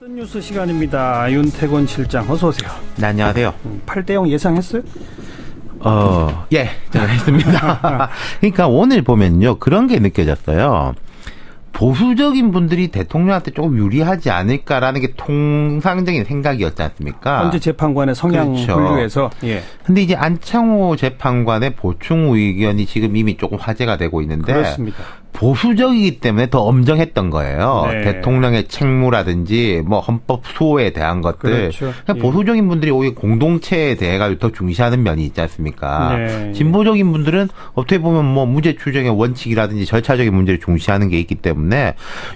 뉴스 시간입니다. 윤태곤 실장 어서 오세요. 네, 안녕하세요. 8대0 예상했어요? 예, 제가 했습니다. 그러니까 오늘 보면요, 그런 게 느껴졌어요. 보수적인 분들이 대통령한테 조금 유리하지 않을까라는 게 통상적인 생각이었지 않습니까? 현재 재판관의 성향 그렇죠. 분류에서. 예. 근데 이제 안창호 재판관의 보충 의견이 지금 이미 조금 화제가 되고 있는데. 그렇습니다. 보수적이기 때문에 더 엄정했던 거예요. 네. 대통령의 책무라든지 뭐 헌법 수호에 대한 것들. 그렇죠. 예. 보수적인 분들이 오히려 공동체에 대해 가지고 더 중시하는 면이 있지 않습니까? 네. 진보적인 분들은 어떻게 보면 뭐 무죄 추정의 원칙이라든지 절차적인 문제를 중시하는 게 있기 때문에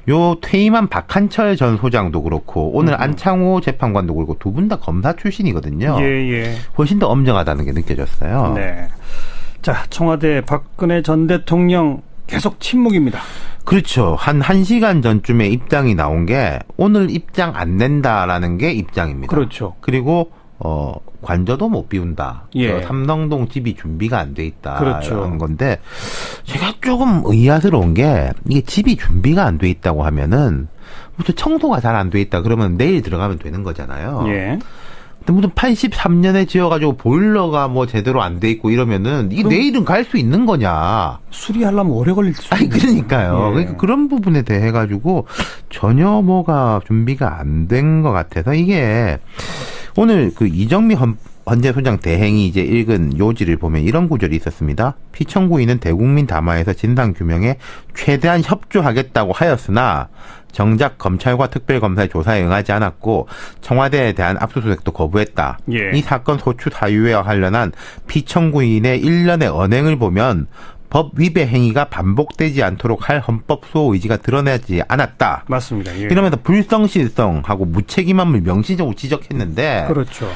요 퇴임한 박한철 전 소장도 그렇고 오늘 안창호 재판관도 그렇고 두 분 다 검사 출신이거든요. 예. 훨씬 더 엄정하다는 게 느껴졌어요. 네. 자, 청와대 박근혜 전 대통령 계속 침묵입니다. 그렇죠. 한 1시간 전쯤에 입장이 나온 게 오늘 입장 안 낸다라는 게 입장입니다. 그렇죠. 그리고 관저도 못 비운다. 예. 삼성동 집이 준비가 안 돼 있다. 그렇죠. 하는 건데 제가 조금 의아스러운 게 이게 집이 준비가 안 돼 있다고 하면은 무슨 청소가 잘 안 돼 있다 그러면 내일 들어가면 되는 거잖아요. 예. 근데 무슨 83년에 지어가지고 보일러가 뭐 제대로 안 돼 있고 이러면은 이게 내일은 갈 수 있는 거냐? 수리하려면 오래 걸릴 수 아니, 있는. 그러니까요. 예. 그러니까 그런 부분에 대해 가지고 전혀 뭐가 준비가 안 된 것 같아서 이게 오늘 그 이정미 헌재소장 대행이 이제 읽은 요지를 보면 이런 구절이 있었습니다. 피청구인은 대국민 담화에서 진상규명에 최대한 협조하겠다고 하였으나 정작 검찰과 특별검사의 조사에 응하지 않았고 청와대에 대한 압수수색도 거부했다. 예. 이 사건 소추 사유에 관련한 피청구인의 일련의 언행을 보면 법 위배 행위가 반복되지 않도록 할 헌법 수호 의지가 드러나지 않았다. 맞습니다. 예. 이러면서 불성실성하고 무책임함을 명시적으로 지적했는데 그렇죠.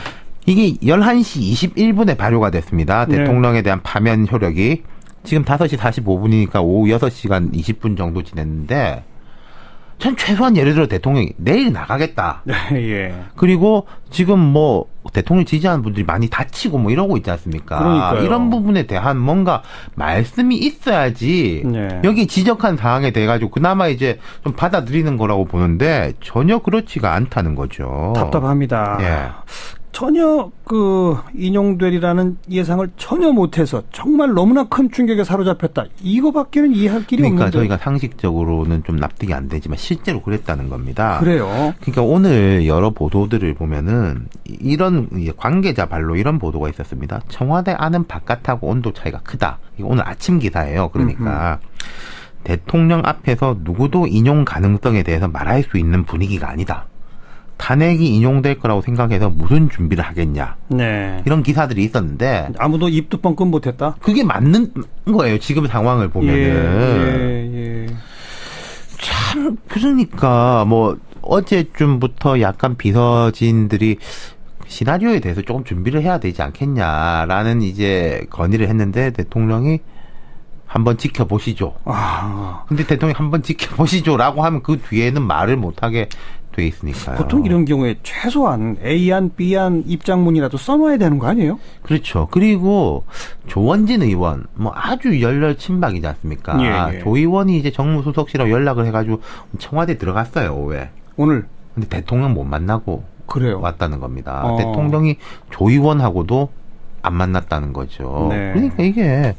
이게 11시 21분에 발효가 됐습니다. 네. 대통령에 대한 파면 효력이. 지금 5시 45분이니까 오후 6시간 20분 정도 지냈는데 전 최소한 예를 들어 대통령이 내일 나가겠다. 예. 그리고 지금 뭐 대통령 지지하는 분들이 많이 다치고 뭐 이러고 있지 않습니까? 그러니까요. 이런 부분에 대한 뭔가 말씀이 있어야지 네. 여기 지적한 사항에 대해 가지고 그나마 이제 좀 받아들이는 거라고 보는데 전혀 그렇지가 않다는 거죠. 답답합니다. 예. 전혀 인용되리라는 예상을 전혀 못해서 정말 너무나 큰 충격에 사로잡혔다. 이거밖에는 이해할 길이 그러니까 없는데. 저희가 상식적으로는 좀 납득이 안 되지만 실제로 그랬다는 겁니다. 그래요. 그러니까 오늘 여러 보도들을 보면은 이런 관계자 발로 이런 보도가 있었습니다. 청와대 안은 바깥하고 온도 차이가 크다. 이거 오늘 아침 기사예요. 그러니까 대통령 앞에서 누구도 인용 가능성에 대해서 말할 수 있는 분위기가 아니다. 탄핵이 인용될 거라고 생각해서 무슨 준비를 하겠냐. 네. 이런 기사들이 있었는데 아무도 입도 뻥끗 못했다. 그게 맞는 거예요. 지금 상황을 보면은. 예. 참 그러니까 뭐 어제쯤부터 약간 비서진들이 시나리오에 대해서 조금 준비를 해야 되지 않겠냐라는 이제 건의를 했는데 대통령이 한번 지켜보시죠. 근데 대통령이 한번 지켜보시죠라고 하면 그 뒤에는 말을 못하게 돼 있으니까요. 보통 이런 경우에 최소한 A안, B안 입장문이라도 써놔야 되는 거 아니에요? 그렇죠. 그리고 조원진 의원 뭐 아주 열렬 친박이지 않습니까? 예. 조 의원이 이제 정무수석실하고 연락을 해가지고 청와대 들어갔어요. 오후에. 오늘. 근데 대통령 못 만나고 그래요. 왔다는 겁니다. 대통령이 조 의원하고도 안 만났다는 거죠. 네. 그러니까 이게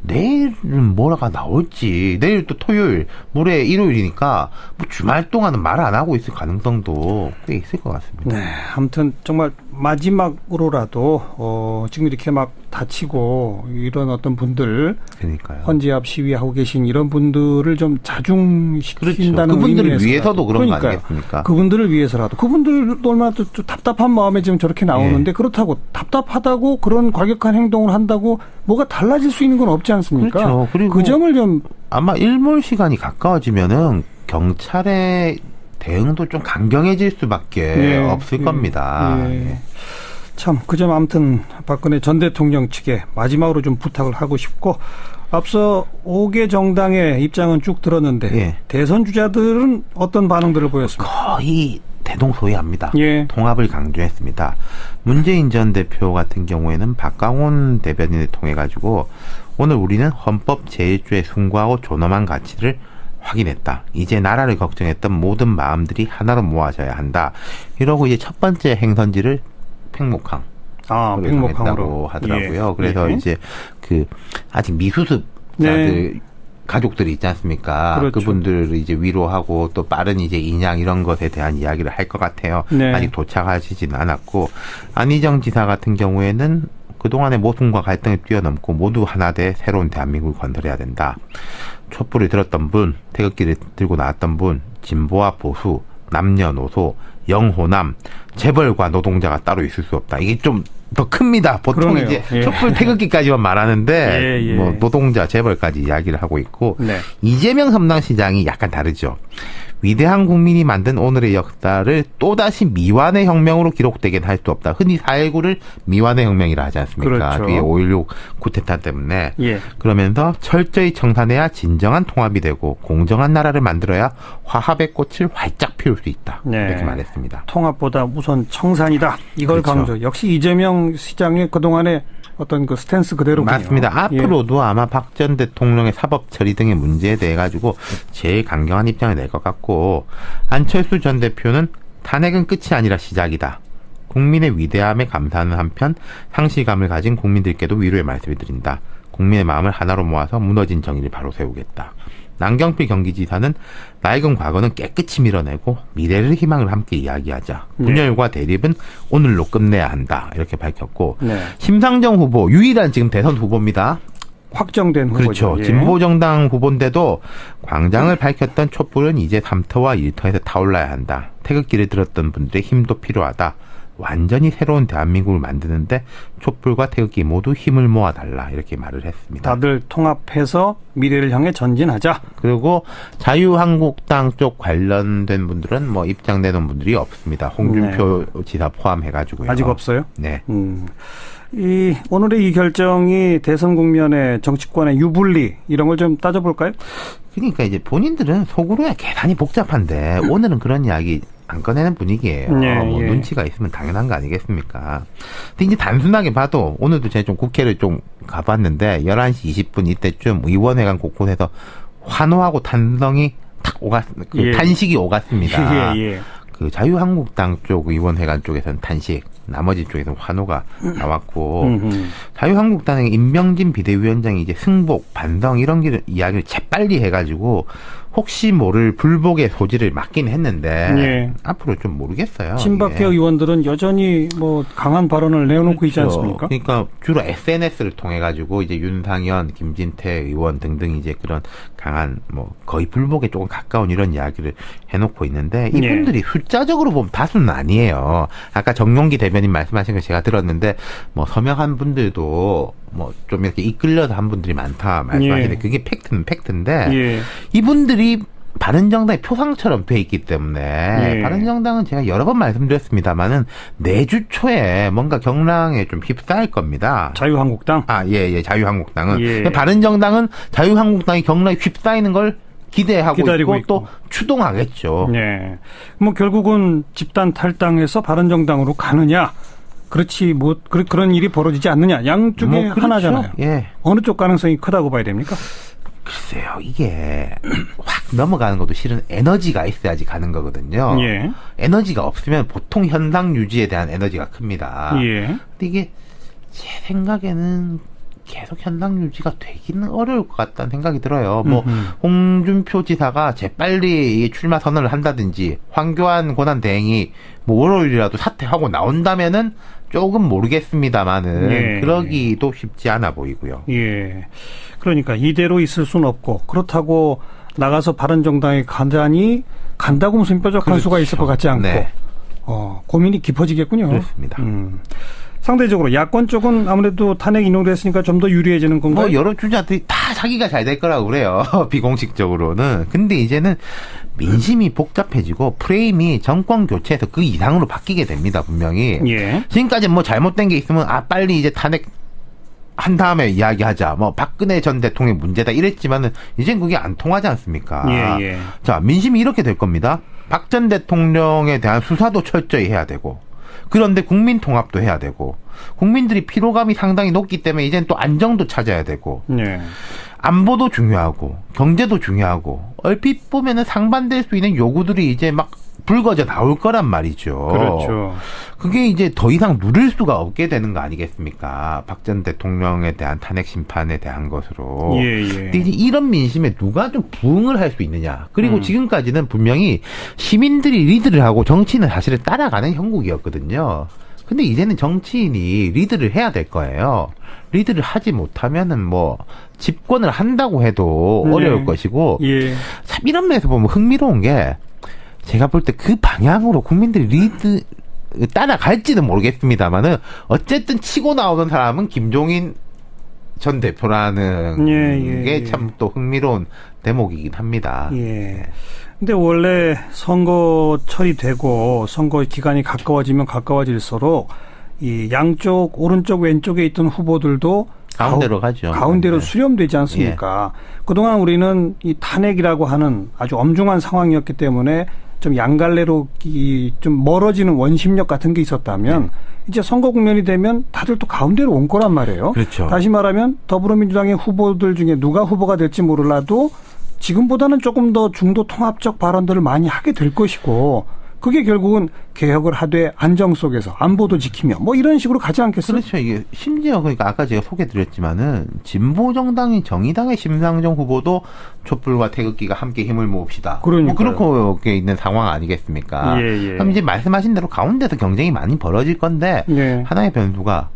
내일은 뭐라가 나올지 내일 또 토요일 모레 일요일이니까 뭐 주말 동안은 말 안 하고 있을 가능성도 꽤 있을 것 같습니다. 네, 아무튼 정말 마지막으로라도 지금 이렇게 막 다치고 이런 어떤 분들 그러니까요. 헌재 앞 시위하고 계신 이런 분들을 좀 자중시킨다는 그렇죠. 그분들을 의미에서라도. 위해서도 그런 거 그러니까요. 아니겠습니까? 그분들을 위해서라도 그분들도 얼마나 또 답답한 마음에 지금 저렇게 나오는데 그렇다고 답답하다고 그런 과격한 행동을 한다고 뭐가 달라질 수 있는 건 없지 않습니까? 그렇죠. 그리고 그 점을 좀 아마 일몰 시간이 가까워지면은 경찰의 대응도 좀 강경해질 수밖에 없을 겁니다. 참, 그 점 아무튼 박근혜 전 대통령 측에 마지막으로 좀 부탁을 하고 싶고 앞서 5개 정당의 입장은 쭉 들었는데 대선 주자들은 어떤 반응들을 보였습니까? 거의 대동소이합니다. 통합을 강조했습니다. 문재인 전 대표 같은 경우에는 박강원 대변인을 통해 가지고 오늘 우리는 헌법 제1조에 순고하고 존엄한 가치를 확인했다. 이제 나라를 걱정했던 모든 마음들이 하나로 모아져야 한다. 이러고 이제 첫 번째 행선지를 팽목항. 팽목항으로 하더라고요. 그래서 이제 아직 미수습자들 가족들이 있지 않습니까? 그렇죠. 그분들을 이제 위로하고 또 빠른 이제 인양 이런 것에 대한 이야기를 할 것 같아요. 아직 도착하시진 않았고, 안희정 지사 같은 경우에는 그동안의 모순과 갈등을 뛰어넘고 모두 하나 돼 새로운 대한민국을 건설해야 된다. 촛불을 들었던 분, 태극기를 들고 나왔던 분, 진보와 보수, 남녀노소, 영호남, 재벌과 노동자가 따로 있을 수 없다. 이게 좀 더 큽니다. 보통 그러네요. 이제 촛불 태극기까지만 말하는데 뭐 노동자, 재벌까지 이야기를 하고 있고 이재명 성남시장이 약간 다르죠. 위대한 국민이 만든 오늘의 역사를 또다시 미완의 혁명으로 기록되긴 할 수 없다. 흔히 4.19를 미완의 혁명이라 하지 않습니까? 그렇죠. 뒤에 5.16 쿠데타 때문에. 그러면서 철저히 청산해야 진정한 통합이 되고 공정한 나라를 만들어야 화합의 꽃을 활짝 피울 수 있다. 이렇게 말했습니다. 통합보다 우선 청산이다. 이걸 그렇죠. 강조. 역시 이재명 시장의 그동안의 어떤 그 스탠스 그대로군요. 맞습니다. 앞으로도 아마 박 전 대통령의 사법 처리 등의 문제에 대해 가지고 제일 강경한 입장을 낼 것 같고, 안철수 전 대표는 탄핵은 끝이 아니라 시작이다. 국민의 위대함에 감사하는 한편 상실감을 가진 국민들께도 위로의 말씀을 드린다. 국민의 마음을 하나로 모아서 무너진 정의를 바로 세우겠다. 남경필 경기지사는 낡은 과거는 깨끗이 밀어내고 미래를 희망을 함께 이야기하자. 분열과 대립은 오늘로 끝내야 한다. 이렇게 밝혔고 심상정 후보 유일한 지금 대선 후보입니다. 확정된 후보죠. 그렇죠. 진보정당 후보인데도 광장을 밝혔던 촛불은 이제 3터와 1터에서 타올라야 한다. 태극기를 들었던 분들의 힘도 필요하다. 완전히 새로운 대한민국을 만드는데 촛불과 태극기 모두 힘을 모아달라 이렇게 말을 했습니다. 다들 통합해서 미래를 향해 전진하자. 그리고 자유한국당 쪽 관련된 분들은 뭐 입장 내놓은 분들이 없습니다. 홍준표 지사 포함해가지고요. 아직 없어요? 네. 오늘의 이 결정이 대선 국면의 정치권의 유불리 이런 걸 좀 따져볼까요? 그러니까 이제 본인들은 속으로야 계산이 복잡한데 오늘은 그런 이야기 안 꺼내는 분위기예요. 뭐 눈치가 있으면 당연한 거 아니겠습니까? 근데 이제 단순하게 봐도 오늘도 제가 좀 국회를 좀 가봤는데 11시 20분 이때쯤 의원회관 곳곳에서 환호하고 탄성이 탁 탄식이 오갔습니다. 그 자유한국당 쪽 의원회관 쪽에서는 탄식, 나머지 쪽에서는 환호가 나왔고 자유한국당의 임명진 비대위원장이 이제 승복, 반성 이런 이야기를 재빨리 해가지고 혹시 모를 불복의 소지를 맡긴 했는데 앞으로 좀 모르겠어요. 친박계 의원들은 여전히 뭐 강한 발언을 내어놓고 있지 않습니까? 그러니까 주로 SNS를 통해 가지고 이제 윤상현, 김진태 의원 등등 이제 그런 강한 뭐 거의 불복에 조금 가까운 이런 이야기를 해놓고 있는데 이분들이 숫자적으로 보면 다수는 아니에요. 아까 정용기 대변인 말씀하신 거 제가 들었는데 뭐 서명한 분들도 뭐 좀 이렇게 이끌려서 한 분들이 많다 말씀하시는데 그게 팩트는 팩트인데 이분들이 바른정당의 표상처럼 돼 있기 때문에 바른정당은 제가 여러 번 말씀드렸습니다만은 내주 초에 뭔가 경랑에 좀 휩싸일 겁니다. 자유한국당? 자유한국당은 바른정당은 자유한국당이 경랑에 휩싸이는 걸 기대하고 있고 또 추동하겠죠. 뭐 결국은 집단 탈당해서 바른정당으로 가느냐? 그렇지 뭐 그런 일이 벌어지지 않느냐? 양쪽에 그렇죠. 하나잖아요. 어느 쪽 가능성이 크다고 봐야 됩니까? 글쎄요, 이게 확 넘어가는 것도 실은 에너지가 있어야지 가는 거거든요. 에너지가 없으면 보통 현상 유지에 대한 에너지가 큽니다. 근데 이게 제 생각에는 계속 현상 유지가 되기는 어려울 것 같다는 생각이 들어요. 뭐 홍준표 지사가 재빨리 출마 선언을 한다든지 황교안 권한대행이 뭐 월요일이라도 사퇴하고 나온다면은 조금 모르겠습니다만은 그러기도 쉽지 않아 보이고요. 그러니까 이대로 있을 수는 없고 그렇다고 나가서 바른정당에 간다고 무슨 뾰족할 수가 있을 것 같지 않고 고민이 깊어지겠군요. 그렇습니다. 상대적으로 야권 쪽은 아무래도 탄핵 인용됐으니까 좀 더 유리해지는 건가요? 뭐 여러 주자들이 다 자기가 잘 될 거라고 그래요. 비공식적으로는. 근데 이제는 민심이 복잡해지고 프레임이 정권 교체해서 그 이상으로 바뀌게 됩니다. 분명히. 지금까지 뭐 잘못된 게 있으면 빨리 이제 탄핵 한 다음에 이야기하자. 뭐 박근혜 전 대통령의 문제다 이랬지만은 이젠 그게 안 통하지 않습니까? 자, 민심이 이렇게 될 겁니다. 박 전 대통령에 대한 수사도 철저히 해야 되고 그런데 국민 통합도 해야 되고 국민들이 피로감이 상당히 높기 때문에 이제는 또 안정도 찾아야 되고 네. 안보도 중요하고 경제도 중요하고 얼핏 보면은 상반될 수 있는 요구들이 이제 막 불거져 나올 거란 말이죠. 그렇죠. 그게 이제 더 이상 누릴 수가 없게 되는 거 아니겠습니까? 박 전 대통령에 대한 탄핵 심판에 대한 것으로. 예, 예. 근데 이제 이런 민심에 누가 좀 부응을 할 수 있느냐. 그리고 지금까지는 분명히 시민들이 리드를 하고 정치인은 사실은 따라가는 형국이었거든요. 근데 이제는 정치인이 리드를 해야 될 거예요. 리드를 하지 못하면은 뭐 집권을 한다고 해도 어려울 것이고. 예. 참 이런 면에서 보면 흥미로운 게 제가 볼 때 그 방향으로 국민들이 리드 따라갈지는 모르겠습니다만은 어쨌든 치고 나오는 사람은 김종인 전 대표라는 게 참 또 흥미로운 대목이긴 합니다. 예. 근데 원래 선거철이 되고 선거 기간이 가까워지면 가까워질수록 이 양쪽 오른쪽 왼쪽에 있던 후보들도 가운데로 가죠. 가운데로 수렴되지 않습니까? 예. 그동안 우리는 이 탄핵이라고 하는 아주 엄중한 상황이었기 때문에 좀 양갈래로 좀 멀어지는 원심력 같은 게 있었다면 이제 선거 국면이 되면 다들 또 가운데로 온 거란 말이에요. 그렇죠. 다시 말하면 더불어민주당의 후보들 중에 누가 후보가 될지 몰라도 지금보다는 조금 더 중도 통합적 발언들을 많이 하게 될 것이고 그게 결국은 개혁을 하되 안정 속에서 안보도 지키며 뭐 이런 식으로 가지 않겠어요? 그렇죠. 이게 심지어 그러니까 아까 제가 소개드렸지만은 진보 정당인 정의당의 심상정 후보도 촛불과 태극기가 함께 힘을 모읍시다. 뭐 그렇게 있는 상황 아니겠습니까? 예, 예. 그럼 이제 말씀하신 대로 가운데서 경쟁이 많이 벌어질 건데 예. 하나의 변수가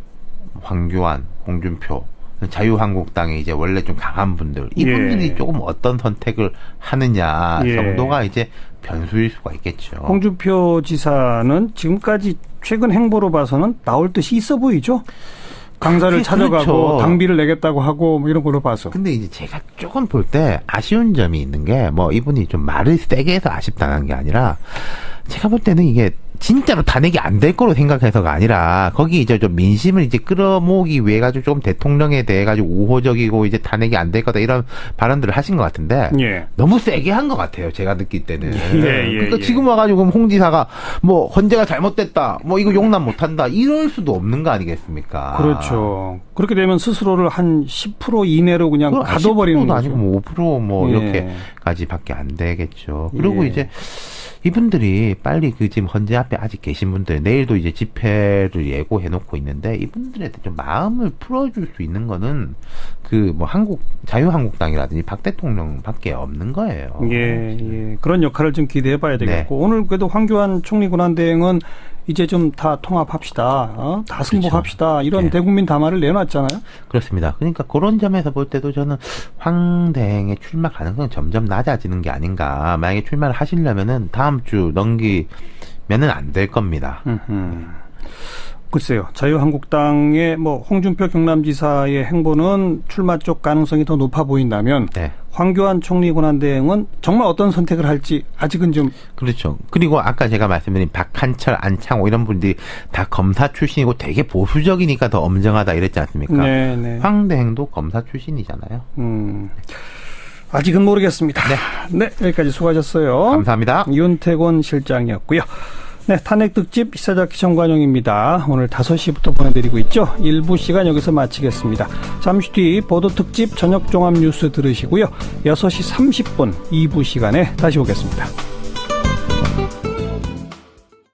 황교안, 홍준표 자유한국당에 이제 원래 좀 강한 분들 이분들이 예. 조금 어떤 선택을 하느냐 예. 정도가 이제 변수일 수가 있겠죠. 홍준표 지사는 지금까지 최근 행보로 봐서는 나올 뜻이 있어 보이죠? 강사를 찾아가고 그렇죠. 당비를 내겠다고 하고 뭐 이런 걸로 봐서. 근데 이제 제가 조금 볼 때 아쉬운 점이 있는 게 뭐 이분이 좀 말을 세게 해서 아쉽다는 게 아니라 제가 볼 때는 이게 진짜로 탄핵이 안 될 거로 생각해서가 아니라 거기 이제 좀 민심을 이제 끌어모으기 위해 가지고 좀 대통령에 대해 가지고 우호적이고 이제 탄핵이 안 될 거다 이런 발언들을 하신 것 같은데 예. 너무 세게 한 것 같아요. 제가 느낄 때는. 그러니까 예. 지금 와가지고 홍 지사가 뭐 헌재가 잘못됐다, 뭐 이거 용납 못한다 이럴 수도 없는 거 아니겠습니까? 그렇죠. 그렇게 되면 스스로를 한 10% 이내로 그냥 가둬버리는 거죠. 아니고 뭐 5% 뭐 예. 이렇게까지밖에 안 되겠죠. 그리고 예. 이제 이분들이 빨리 그 지금 헌재 앞에 아직 계신 분들 내일도 이제 집회를 예고해 놓고 있는데 이분들한테 좀 마음을 풀어줄 수 있는 거는 그 뭐 자유한국당이라든지 박 대통령밖에 없는 거예요. 예. 그런 역할을 좀 기대해 봐야 되겠고 오늘 그래도 황교안 총리 권한대행은 이제 좀 다 통합합시다. 다 승복합시다. 그렇죠. 이런 대국민 담화를 내놨잖아요. 그렇습니다. 그러니까 그런 점에서 볼 때도 저는 황 대행의 출마 가능성이 점점 낮아지는 게 아닌가. 만약에 출마를 하시려면은 다음 주 넘기면은 안 될 겁니다. 글쎄요. 자유한국당의 뭐 홍준표 경남지사의 행보는 출마 쪽 가능성이 더 높아 보인다면 황교안 총리 권한대행은 정말 어떤 선택을 할지 아직은 좀 그렇죠. 그리고 아까 제가 말씀드린 박한철, 안창호 이런 분들이 다 검사 출신이고 되게 보수적이니까 더 엄정하다 이랬지 않습니까? 네. 황 대행도 검사 출신이잖아요. 아직은 모르겠습니다. 네, 여기까지 수고하셨어요. 감사합니다. 윤태곤 실장이었고요. 네, 탄핵 특집 시사자키 정관용입니다. 오늘 5시부터 보내드리고 있죠. 1부 시간 여기서 마치겠습니다. 잠시 뒤 보도 특집 저녁 종합 뉴스 들으시고요. 6시 30분 2부 시간에 다시 오겠습니다.